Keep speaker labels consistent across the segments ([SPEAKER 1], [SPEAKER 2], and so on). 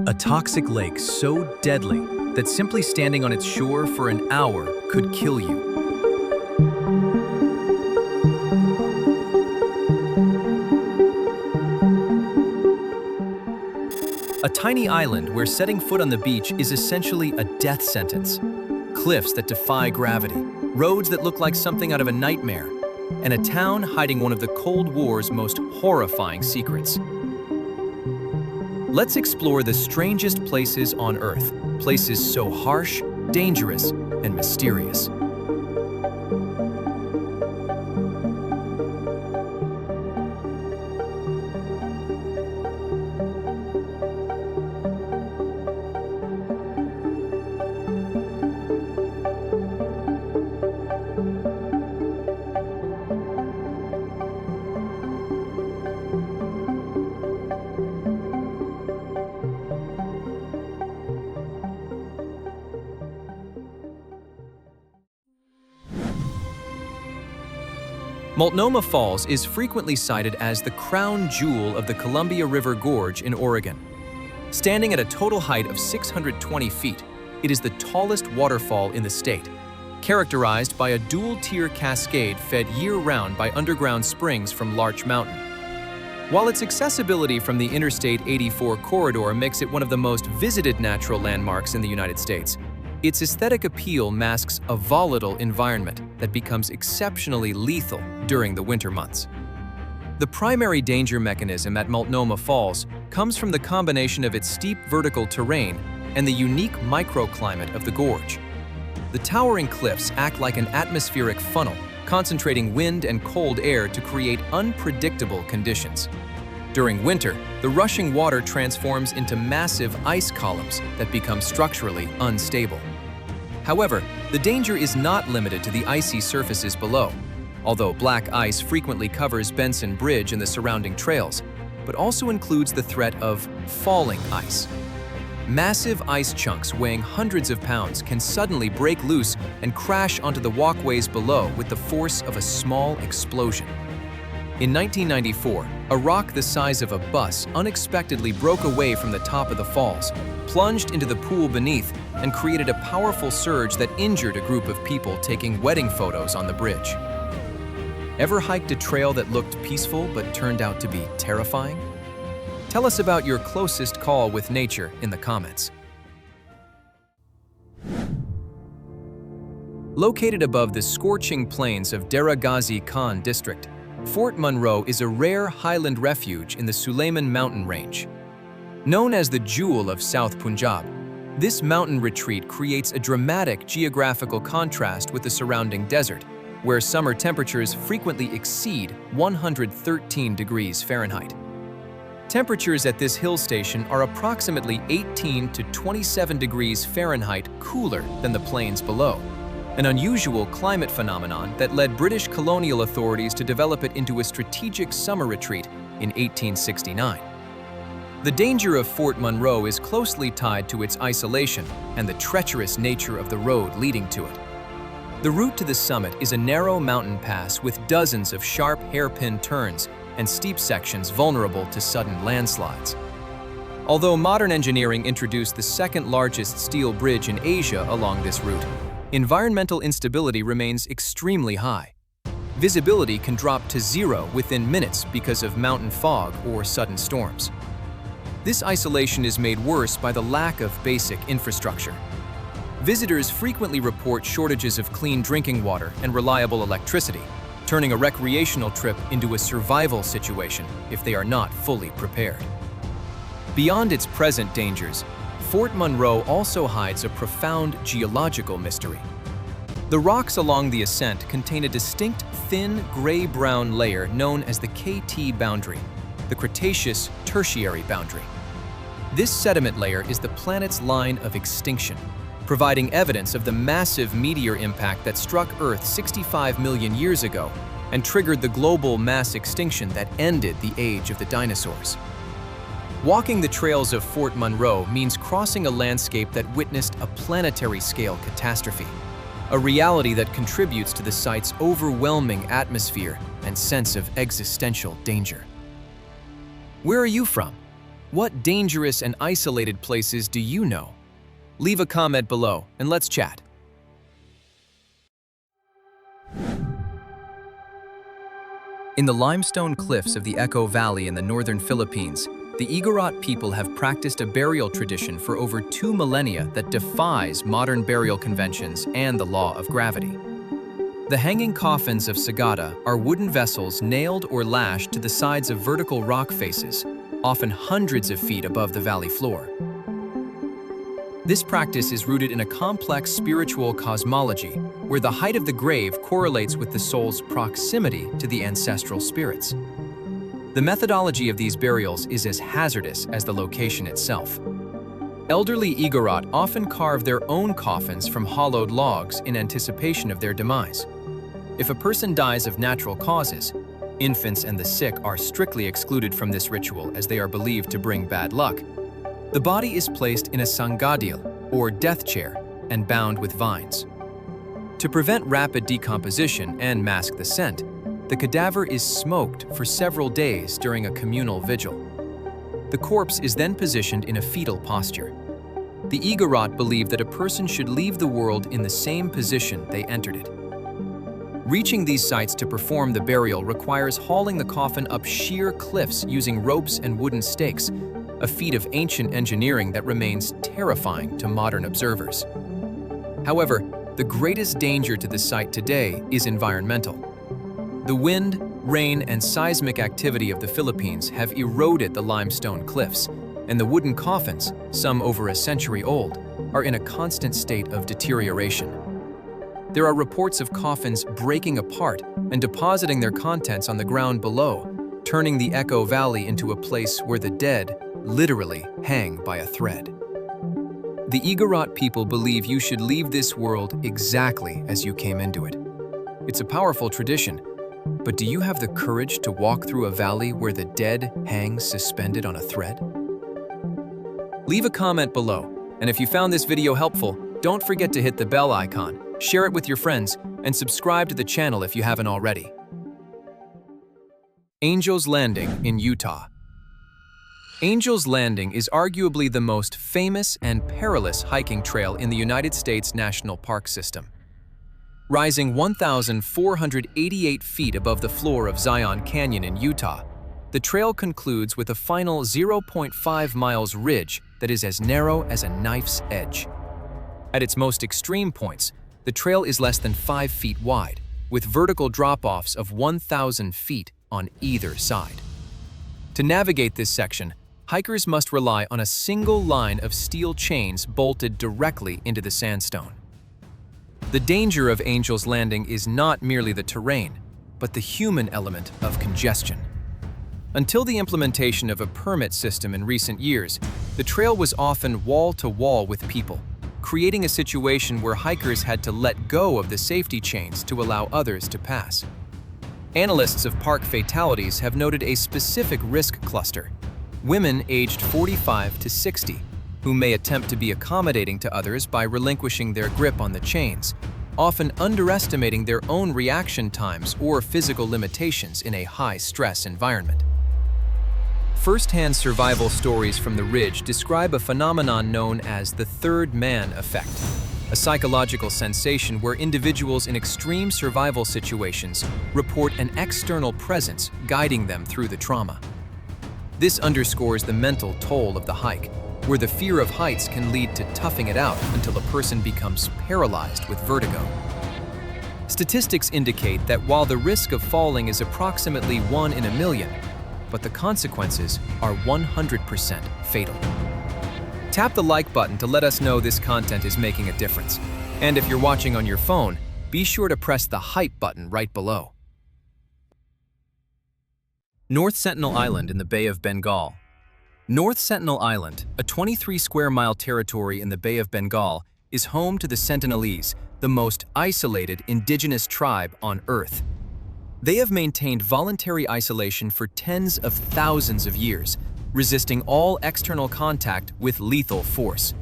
[SPEAKER 1] A toxic lake so deadly that simply standing on its shore for an hour could kill you. A tiny island where setting foot on the beach is essentially a death sentence. Cliffs that defy gravity, roads that look like something out of a nightmare, and a town hiding one of the Cold War's most horrifying secrets. Let's explore the strangest places on Earth, places so harsh, dangerous, and mysterious. Multnomah Falls is frequently cited as the crown jewel of the Columbia River Gorge in Oregon. Standing at a total height of 620 feet, it is the tallest waterfall in the state, characterized by a dual-tier cascade fed year-round by underground springs from Larch Mountain. While its accessibility from the Interstate 84 corridor makes it one of the most visited natural landmarks in the United States, its aesthetic appeal masks a volatile environment that becomes exceptionally lethal during the winter months. The primary danger mechanism at Multnomah Falls comes from the combination of its steep vertical terrain and the unique microclimate of the gorge. The towering cliffs act like an atmospheric funnel, concentrating wind and cold air to create unpredictable conditions. During winter, the rushing water transforms into massive ice columns that become structurally unstable. However, the danger is not limited to the icy surfaces below, although black ice frequently covers Benson Bridge and the surrounding trails, but also includes the threat of falling ice. Massive ice chunks weighing hundreds of pounds can suddenly break loose and crash onto the walkways below with the force of a small explosion. In 1994, a rock the size of a bus unexpectedly broke away from the top of the falls, plunged into the pool beneath, and created a powerful surge that injured a group of people taking wedding photos on the bridge. Ever hiked a trail that looked peaceful but turned out to be terrifying? Tell us about your closest call with nature in the comments. Located above the scorching plains of Dera Ghazi Khan district, Fort Monroe is a rare highland refuge in the Sulayman mountain range. Known as the Jewel of South Punjab, this mountain retreat creates a dramatic geographical contrast with the surrounding desert, where summer temperatures frequently exceed 113 degrees Fahrenheit. Temperatures at this hill station are approximately 18 to 27 degrees Fahrenheit cooler than the plains below, an unusual climate phenomenon that led British colonial authorities to develop it into a strategic summer retreat in 1869. The danger of Fort Monroe is closely tied to its isolation and the treacherous nature of the road leading to it. The route to the summit is a narrow mountain pass with dozens of sharp hairpin turns and steep sections vulnerable to sudden landslides. Although modern engineering introduced the second largest steel bridge in Asia along this route, environmental instability remains extremely high. Visibility can drop to zero within minutes because of mountain fog or sudden storms. This isolation is made worse by the lack of basic infrastructure. Visitors frequently report shortages of clean drinking water and reliable electricity, turning a recreational trip into a survival situation if they are not fully prepared. Beyond its present dangers, Fort Monroe also hides a profound geological mystery. The rocks along the ascent contain a distinct thin gray-brown layer known as the KT boundary, the Cretaceous-Tertiary boundary. This sediment layer is the planet's line of extinction, providing evidence of the massive meteor impact that struck Earth 65 million years ago and triggered the global mass extinction that ended the age of the dinosaurs. Walking the trails of Fort Monroe means crossing a landscape that witnessed a planetary-scale catastrophe, a reality that contributes to the site's overwhelming atmosphere and sense of existential danger. Where are you from? What dangerous and isolated places do you know? Leave a comment below and let's chat. In the limestone cliffs of the Echo Valley in the northern Philippines, the Igorot people have practiced a burial tradition for over 2 millennia that defies modern burial conventions and the law of gravity. The hanging coffins of Sagada are wooden vessels nailed or lashed to the sides of vertical rock faces, often hundreds of feet above the valley floor. This practice is rooted in a complex spiritual cosmology, where the height of the grave correlates with the soul's proximity to the ancestral spirits. The methodology of these burials is as hazardous as the location itself. Elderly Igorot often carve their own coffins from hollowed logs in anticipation of their demise. If a person dies of natural causes, infants and the sick are strictly excluded from this ritual as they are believed to bring bad luck. The body is placed in a sangadil, or death chair, and bound with vines. To prevent rapid decomposition and mask the scent, the cadaver is smoked for several days during a communal vigil. The corpse is then positioned in a fetal posture. The Igorot believe that a person should leave the world in the same position they entered it. Reaching these sites to perform the burial requires hauling the coffin up sheer cliffs using ropes and wooden stakes, a feat of ancient engineering that remains terrifying to modern observers. However, the greatest danger to the site today is environmental. The wind, rain, and seismic activity of the Philippines have eroded the limestone cliffs, and the wooden coffins, some over a century old, are in a constant state of deterioration. There are reports of coffins breaking apart and depositing their contents on the ground below, turning the Echo Valley into a place where the dead literally hang by a thread. The Igorot people believe you should leave this world exactly as you came into it. It's a powerful tradition, but do you have the courage to walk through a valley where the dead hang suspended on a thread? Leave a comment below, and if you found this video helpful, don't forget to hit the bell icon, share it with your friends, and subscribe to the channel if you haven't already. Angel's Landing in Utah. Angel's Landing is arguably the most famous and perilous hiking trail in the United States National Park System. Rising 1,488 feet above the floor of Zion Canyon in Utah, the trail concludes with a final 0.5 miles ridge that is as narrow as a knife's edge. At its most extreme points, the trail is less than 5 feet wide, with vertical drop-offs of 1,000 feet on either side. To navigate this section, hikers must rely on a single line of steel chains bolted directly into the sandstone. The danger of Angel's Landing is not merely the terrain, but the human element of congestion. Until the implementation of a permit system in recent years, the trail was often wall-to-wall with people, creating a situation where hikers had to let go of the safety chains to allow others to pass. Analysts of park fatalities have noted a specific risk cluster: women aged 45 to 60, who may attempt to be accommodating to others by relinquishing their grip on the chains, often underestimating their own reaction times or physical limitations in a high-stress environment. First-hand survival stories from the ridge describe a phenomenon known as the third man effect, a psychological sensation where individuals in extreme survival situations report an external presence guiding them through the trauma. This underscores the mental toll of the hike, where the fear of heights can lead to toughing it out until a person becomes paralyzed with vertigo. Statistics indicate that while the risk of falling is approximately 1 in a million, but the consequences are 100% fatal. Tap the like button to let us know this content is making a difference. And if you're watching on your phone, be sure to press the hype button right below. North Sentinel Island in the Bay of Bengal. North Sentinel Island, a 23 square mile territory in the Bay of Bengal, is home to the Sentinelese, the most isolated indigenous tribe on Earth. They have maintained voluntary isolation for tens of thousands of years, resisting all external contact with lethal force.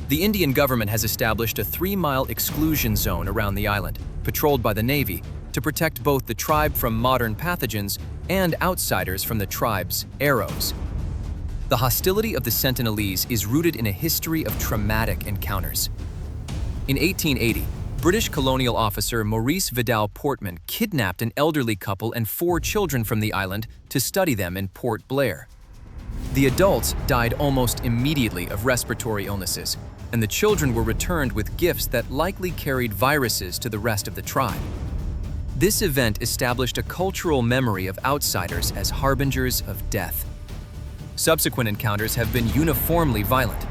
[SPEAKER 1] The Indian government has established a 3-mile exclusion zone around the island, patrolled by the Navy, to protect both the tribe from modern pathogens and outsiders from the tribe's arrows. The hostility of the Sentinelese is rooted in a history of traumatic encounters. In 1880, British colonial officer Maurice Vidal Portman kidnapped an elderly couple and 4 children from the island to study them in Port Blair. The adults died almost immediately of respiratory illnesses, and the children were returned with gifts that likely carried viruses to the rest of the tribe. This event established a cultural memory of outsiders as harbingers of death. Subsequent encounters have been uniformly violent.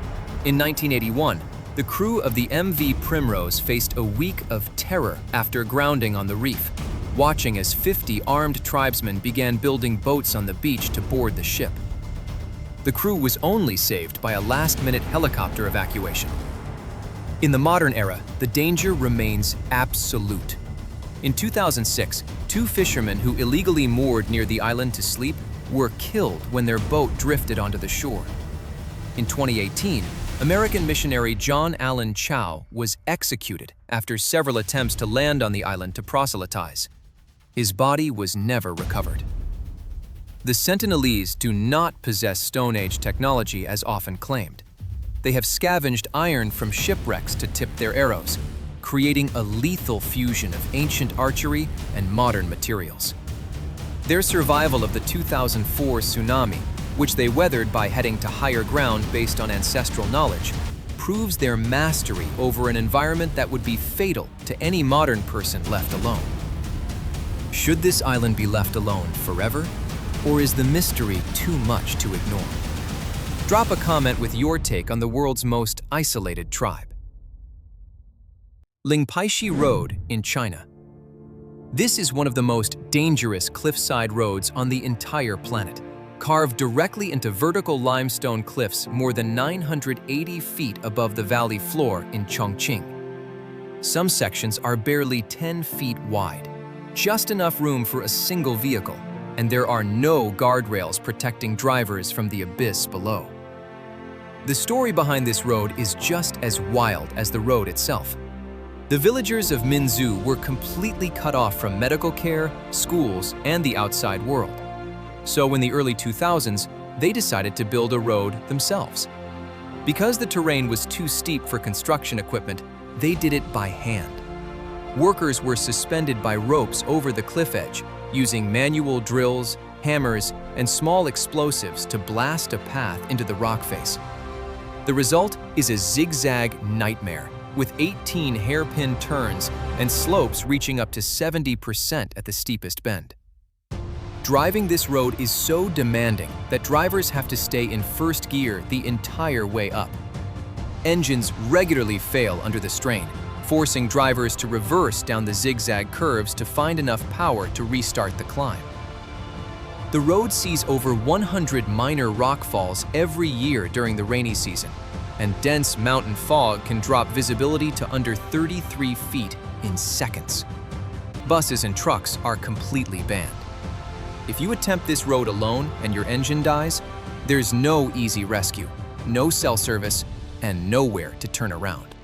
[SPEAKER 1] In 1981, the crew of the MV Primrose faced a week of terror after grounding on the reef, watching as 50 armed tribesmen began building boats on the beach to board the ship. The crew was only saved by a last-minute helicopter evacuation. In the modern era, the danger remains absolute. In 2006, 2 fishermen who illegally moored near the island to sleep were killed when their boat drifted onto the shore. In 2018, American missionary John Allen Chow was executed after several attempts to land on the island to proselytize. His body was never recovered. The Sentinelese do not possess Stone Age technology as often claimed. They have scavenged iron from shipwrecks to tip their arrows, creating a lethal fusion of ancient archery and modern materials. Their survival of the 2004 tsunami, which they weathered by heading to higher ground based on ancestral knowledge, proves their mastery over an environment that would be fatal to any modern person left alone. Should this island be left alone forever, or is the mystery too much to ignore? Drop a comment with your take on the world's most isolated tribe. Lingpaishi Road in China. This is one of the most dangerous cliffside roads on the entire planet, carved directly into vertical limestone cliffs more than 980 feet above the valley floor in Chongqing. Some sections are barely 10 feet wide, just enough room for a single vehicle, and there are no guardrails protecting drivers from the abyss below. The story behind this road is just as wild as the road itself. The villagers of Minzu were completely cut off from medical care, schools, and the outside world. So in the early 2000s, they decided to build a road themselves. Because the terrain was too steep for construction equipment, they did it by hand. Workers were suspended by ropes over the cliff edge, using manual drills, hammers, and small explosives to blast a path into the rock face. The result is a zigzag nightmare, with 18 hairpin turns and slopes reaching up to 70% at the steepest bend. Driving this road is so demanding that drivers have to stay in first gear the entire way up. Engines regularly fail under the strain, forcing drivers to reverse down the zigzag curves to find enough power to restart the climb. The road sees over 100 minor rockfalls every year during the rainy season, and dense mountain fog can drop visibility to under 33 feet in seconds. Buses and trucks are completely banned. If you attempt this road alone and your engine dies, there's no easy rescue, no cell service, and nowhere to turn around.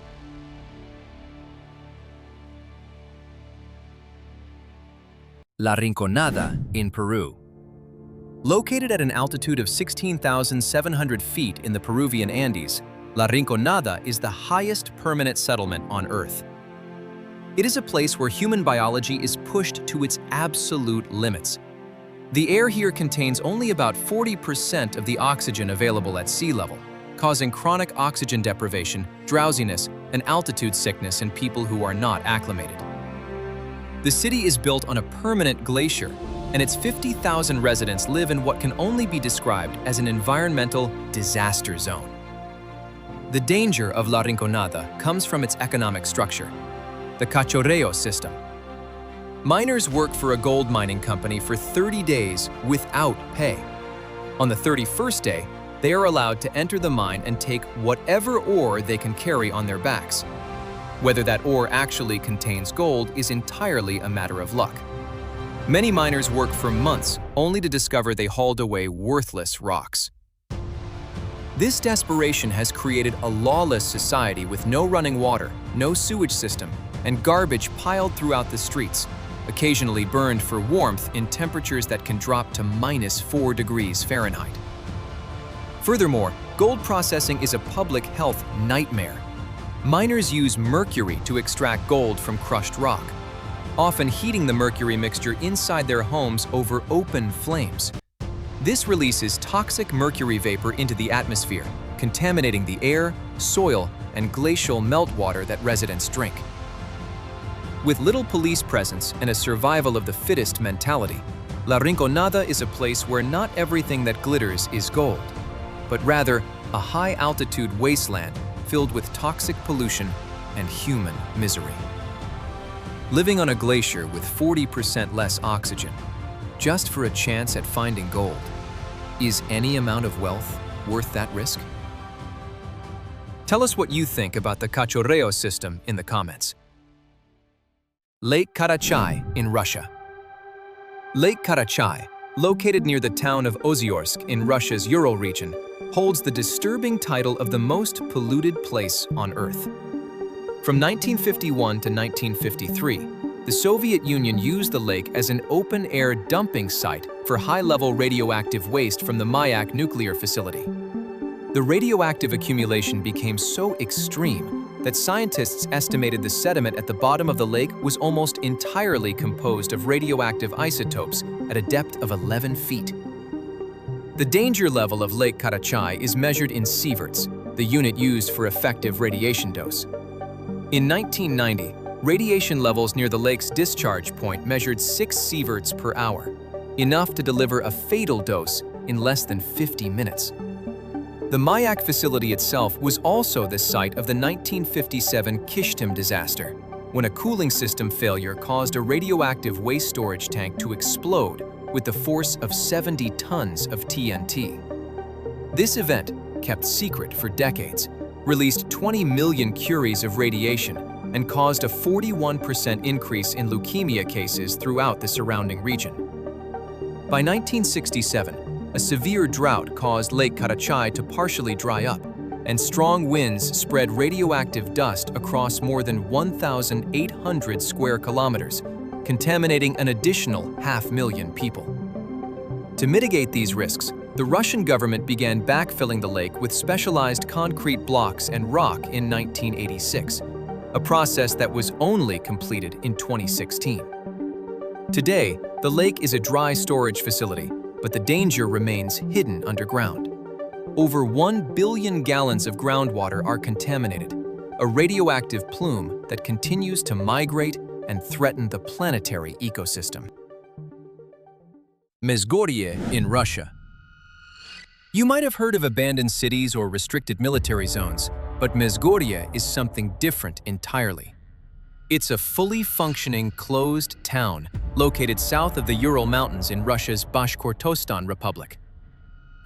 [SPEAKER 1] La Rinconada in Peru. Located at an altitude of 16,700 feet in the Peruvian Andes, La Rinconada is the highest permanent settlement on Earth. It is a place where human biology is pushed to its absolute limits. The air here contains only about 40% of the oxygen available at sea level, causing chronic oxygen deprivation, drowsiness, and altitude sickness in people who are not acclimated. The city is built on a permanent glacier, and its 50,000 residents live in what can only be described as an environmental disaster zone. The danger of La Rinconada comes from its economic structure, the cachorreo system. Miners work for a gold mining company for 30 days without pay. On the 31st day, they are allowed to enter the mine and take whatever ore they can carry on their backs. Whether that ore actually contains gold is entirely a matter of luck. Many miners work for months only to discover they hauled away worthless rocks. This desperation has created a lawless society with no running water, no sewage system, and garbage piled throughout the streets, occasionally burned for warmth in temperatures that can drop to -4 degrees Fahrenheit. Furthermore, gold processing is a public health nightmare. Miners use mercury to extract gold from crushed rock, often heating the mercury mixture inside their homes over open flames. This releases toxic mercury vapor into the atmosphere, contaminating the air, soil, and glacial meltwater that residents drink. With little police presence and a survival of the fittest mentality, La Rinconada is a place where not everything that glitters is gold, but rather a high-altitude wasteland filled with toxic pollution and human misery. Living on a glacier with 40% less oxygen, just for a chance at finding gold, is any amount of wealth worth that risk? Tell us what you think about the Cachorreo system in the comments. Lake Karachay in Russia. Lake Karachay, located near the town of Ozyorsk in Russia's Ural region, holds the disturbing title of the most polluted place on Earth. From 1951 to 1953, the Soviet Union used the lake as an open-air dumping site for high-level radioactive waste from the Mayak nuclear facility. The radioactive accumulation became so extreme that scientists estimated the sediment at the bottom of the lake was almost entirely composed of radioactive isotopes at a depth of 11 feet. The danger level of Lake Karachay is measured in sieverts, the unit used for effective radiation dose. In 1990, radiation levels near the lake's discharge point measured 6 sieverts per hour, enough to deliver a fatal dose in less than 50 minutes. The Mayak facility itself was also the site of the 1957 Kishtim disaster, when a cooling system failure caused a radioactive waste storage tank to explode with the force of 70 tons of TNT. This event, kept secret for decades, released 20 million curies of radiation and caused a 41% increase in leukemia cases throughout the surrounding region. By 1967, a severe drought caused Lake Karachay to partially dry up, and strong winds spread radioactive dust across more than 1,800 square kilometers, contaminating an additional 500,000 people. To mitigate these risks, the Russian government began backfilling the lake with specialized concrete blocks and rock in 1986, a process that was only completed in 2016. Today, the lake is a dry storage facility, but the danger remains hidden underground. Over 1 billion gallons of groundwater are contaminated, a radioactive plume that continues to migrate and threaten the planetary ecosystem. Mezhgorye in Russia. You might have heard of abandoned cities or restricted military zones, but Mezhgorye is something different entirely. It's a fully functioning, closed town located south of the Ural Mountains in Russia's Bashkortostan Republic.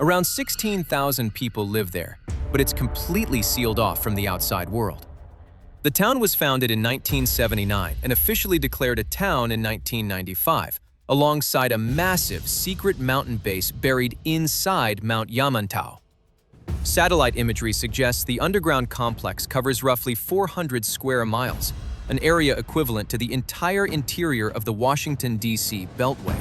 [SPEAKER 1] Around 16,000 people live there, but it's completely sealed off from the outside world. The town was founded in 1979 and officially declared a town in 1995, alongside a massive secret mountain base buried inside Mount Yamantau. Satellite imagery suggests the underground complex covers roughly 400 square miles, an area equivalent to the entire interior of the Washington, D.C. Beltway.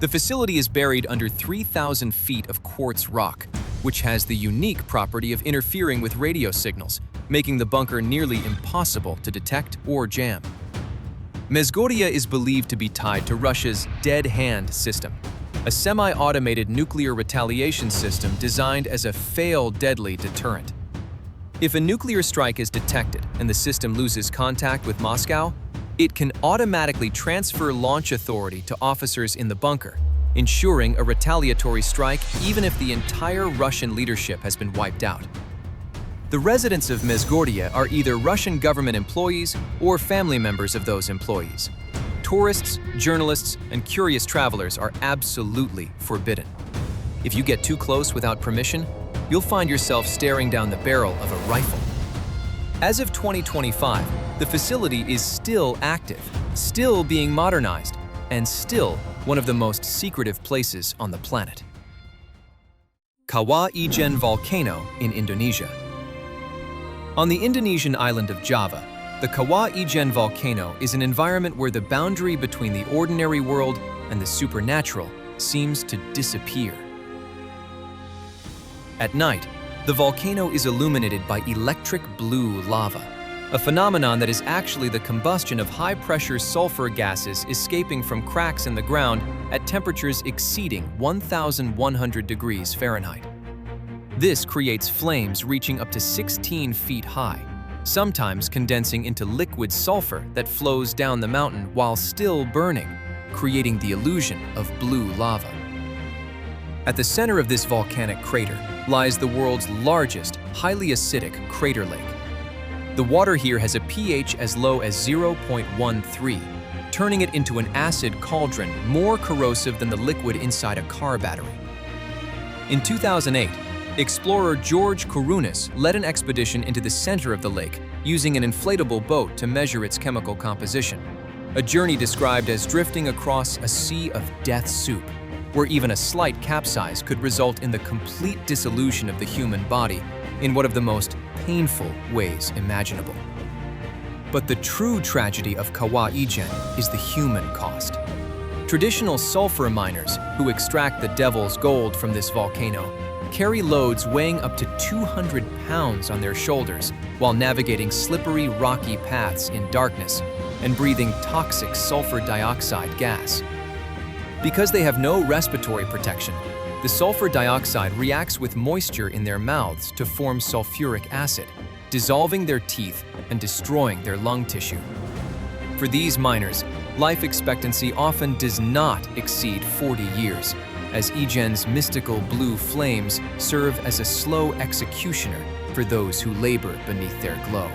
[SPEAKER 1] The facility is buried under 3,000 feet of quartz rock, which has the unique property of interfering with radio signals, making the bunker nearly impossible to detect or jam. Mezhgorye is believed to be tied to Russia's Dead Hand system, a semi-automated nuclear retaliation system designed as a fail-deadly deterrent. If a nuclear strike is detected and the system loses contact with Moscow, it can automatically transfer launch authority to officers in the bunker, ensuring a retaliatory strike even if the entire Russian leadership has been wiped out. The residents of Mezhgorye are either Russian government employees or family members of those employees. Tourists, journalists, and curious travelers are absolutely forbidden. If you get too close without permission, you'll find yourself staring down the barrel of a rifle. As of 2025, the facility is still active, still being modernized, and still one of the most secretive places on the planet. Kawah Ijen volcano in Indonesia. On the Indonesian island of Java, the Kawah Ijen volcano is an environment where the boundary between the ordinary world and the supernatural seems to disappear. At night, the volcano is illuminated by electric blue lava, a phenomenon that is actually the combustion of high-pressure sulfur gases escaping from cracks in the ground at temperatures exceeding 1,100 degrees Fahrenheit. This creates flames reaching up to 16 feet high, sometimes condensing into liquid sulfur that flows down the mountain while still burning, creating the illusion of blue lava. At the center of this volcanic crater lies the world's largest, highly acidic crater lake. The water here has a pH as low as 0.13, turning it into an acid cauldron more corrosive than the liquid inside a car battery. In 2008, explorer George Kourounis led an expedition into the center of the lake using an inflatable boat to measure its chemical composition, a journey described as drifting across a sea of death soup, where even a slight capsize could result in the complete dissolution of the human body in one of the most painful ways imaginable. But the true tragedy of Kawa Ijen is the human cost. Traditional sulfur miners who extract the devil's gold from this volcano carry loads weighing up to 200 pounds on their shoulders while navigating slippery, rocky paths in darkness and breathing toxic sulfur dioxide gas. Because they have no respiratory protection, the sulfur dioxide reacts with moisture in their mouths to form sulfuric acid, dissolving their teeth and destroying their lung tissue. For these miners, life expectancy often does not exceed 40 years, as Ijen's mystical blue flames serve as a slow executioner for those who labor beneath their glow.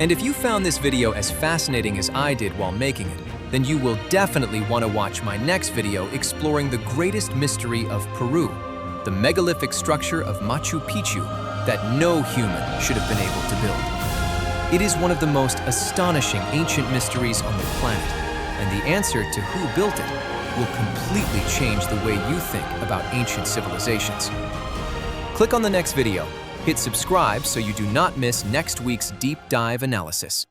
[SPEAKER 1] And if you found this video as fascinating as I did while making it, then you will definitely want to watch my next video exploring the greatest mystery of Peru, the megalithic structure of Machu Picchu that no human should have been able to build. It is one of the most astonishing ancient mysteries on the planet, and the answer to who built it will completely change the way you think about ancient civilizations. Click on the next video, hit subscribe so you do not miss next week's deep dive analysis.